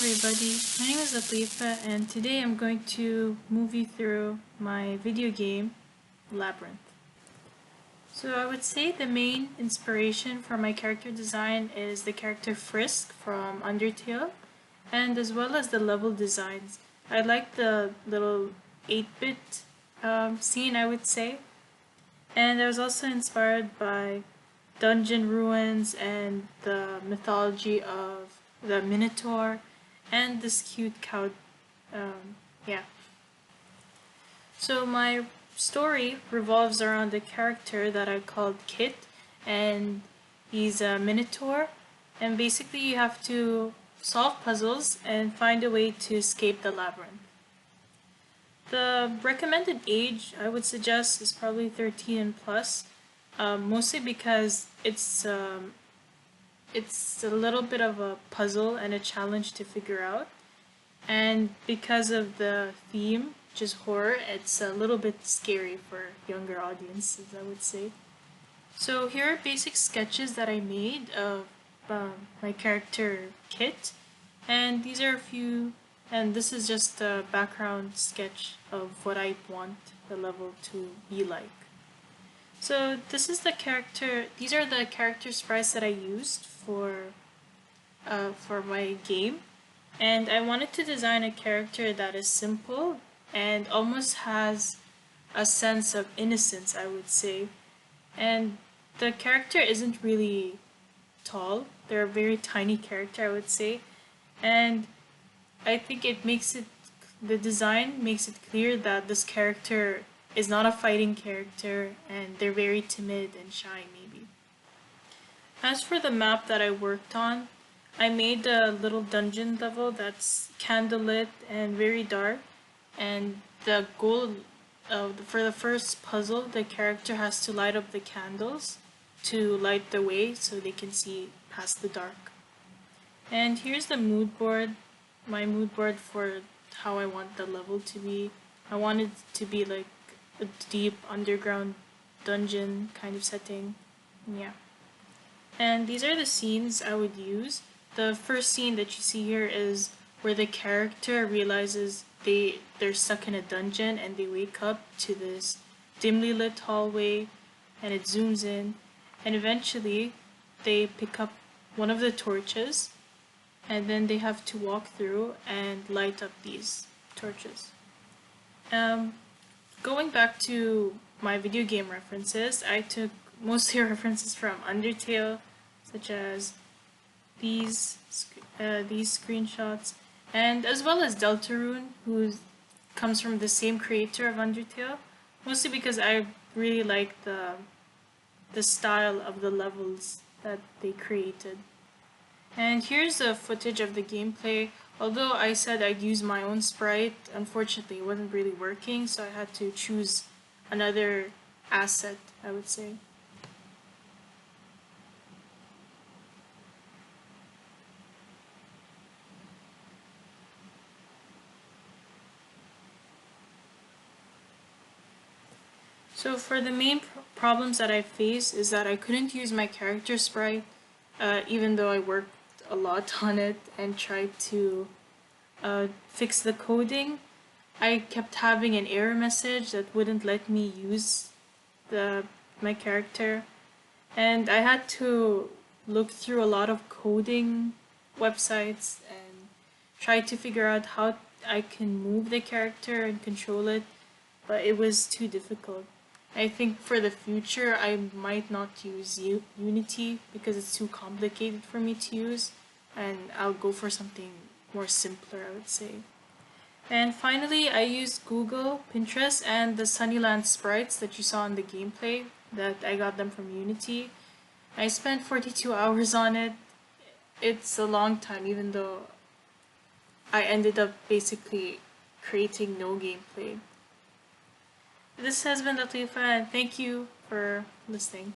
everybody, my name is Latifa and today I'm going to move you through my video game, Labyrinth. So I would say the main inspiration for my character design is the character Frisk from Undertale, and as well as the level designs. I like the little 8-bit scene, I would say, and I was also inspired by dungeon ruins and the mythology of the Minotaur and this cute cow. Yeah. So my story revolves around a character that I called Kit, and he's a Minotaur, and basically you have to solve puzzles and find a way to escape the labyrinth. The recommended age I would suggest is probably 13 and plus, mostly because it's a little bit of a puzzle and a challenge to figure out, and because of the theme, which is horror, it's a little bit scary for younger audiences, I would say. So here are basic sketches that I made of my character Kit, and these are a few, and this is just a background sketch of what I want the level to be like. So these are the character sprites that I used for my game, and I wanted to design a character that is simple and almost has a sense of innocence, I would say. And the character isn't really tall, they're a very tiny character, I would say, and I think the design makes it clear that this character is not a fighting character, and they're very timid and shy maybe. As for the map that I worked on, I made a little dungeon level that's candlelit and very dark, and the goal for the first puzzle, the character has to light up the candles to light the way so they can see past the dark. And here's the mood board, my mood board for how I want the level to be. I want it to be like a deep underground dungeon kind of setting. Yeah. And these are the scenes I would use. The first scene that you see here is where the character realizes they're stuck in a dungeon, and they wake up to this dimly lit hallway, and it zooms in, and eventually they pick up one of the torches, and then they have to walk through and light up these torches. Going back to my video game references, I took mostly references from Undertale, such as these screenshots, and as well as Deltarune, who comes from the same creator of Undertale, mostly because I really like the style of the levels that they created. And here's the footage of the gameplay. Although I said I'd use my own sprite, unfortunately it wasn't really working, so I had to choose another asset, I would say. So for the main problems that I faced is that I couldn't use my character sprite, even though I worked a lot on it and tried to fix the coding. I kept having an error message that wouldn't let me use my character, and I had to look through a lot of coding websites and try to figure out how I can move the character and control it, but it was too difficult. I think for the future I might not use Unity because it's too complicated for me to use, and I'll go for something more simpler, I would say. And finally, I used Google, Pinterest, and the Sunnyland sprites that you saw in the gameplay, that I got them from Unity. I spent 42 hours on it. It's a long time, even though I ended up basically creating no gameplay. This has been Latifa, and thank you for listening.